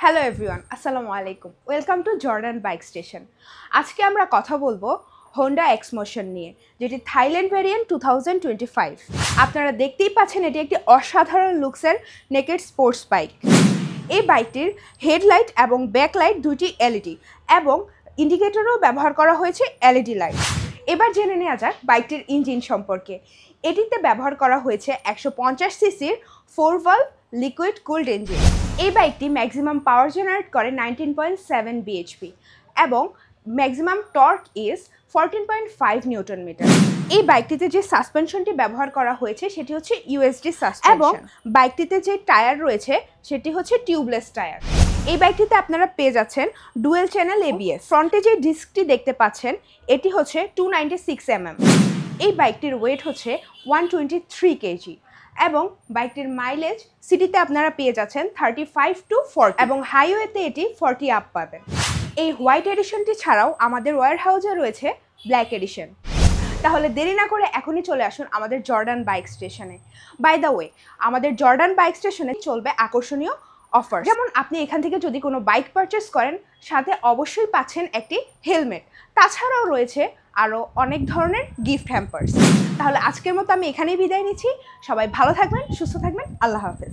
Hello everyone, আসসালামু আলাইকুম। Welcome to Jordan bike station. আজকে আমরা কথা বলবো হোন্ডা এক্সমোশন নিয়ে, যেটি থাইল্যান্ড ভেরিয়েন্ট 2025। আপনারা দেখতেই পাচ্ছেন এটি একটি অসাধারণ লুকসের নেকেড স্পোর্টস বাইক। এই বাইকটির হেডলাইট এবং ব্যাকলাইট দুইটি এলইডি এবং ইন্ডিকেটরও ব্যবহার করা হয়েছে এলইডি লাইট। এবার জেনে নেওয়া যাক বাইকটির ইঞ্জিন সম্পর্কে। এটিতে ব্যবহার করা হয়েছে 150 সিসির 4 ভালভ লিকুইড কুলড ইঞ্জিন। এই বাইকটি ম্যাক্সিমাম পাওয়ার জেনারেট করে 19.7 বিএইচপি এবং maximum torque is 14.5 newton metre. এই বাইকটিতে যে সাসপেনশনটি ব্যবহার করা হয়েছে সেটি হচ্ছে ইউএসডি সাসপেনশন এবং বাইকটিতে যে টায়ার রয়েছে সেটি হচ্ছে টিউবলেস টায়ার। এই বাইকটিতে আপনারা পেয়ে যাচ্ছেন ডুয়েল চ্যানেল এবিএস। ফ্রন্টে যে ডিস্কটি দেখতে পাচ্ছেন এটি হচ্ছে 296 mm। এই বাইকটির ওয়েট হচ্ছে 123 কেজি এবং বাইকটির মাইলেজ সিটিতে আপনারা পেয়ে যাচ্ছেন 35 to 40 এবং হাইওয়েতে এটি 40 আপ পাবেন। এই হোয়াইট এডিশনটি ছাড়াও আমাদের ওয়্যার হাউসে রয়েছে ব্ল্যাক এডিশন। তাহলে দেরি না করে এখনই চলে আসুন আমাদের জর্ডান বাইক স্টেশনে। বাই দ্য ওয়ে, আমাদের জর্ডান বাইক স্টেশনে চলবে আকর্ষণীয় অফার। যেমন আপনি এখান থেকে যদি কোনো বাইক পারচেস করেন সাথে অবশ্যই পাচ্ছেন একটি হেলমেট। তাছাড়াও রয়েছে আরও অনেক ধরনের গিফট হ্যাম্পার্স। তাহলে আজকের মতো আমি এখানেই বিদায় নিচ্ছি। সবাই ভালো থাকবেন, সুস্থ থাকবেন। আল্লাহ হাফেজ।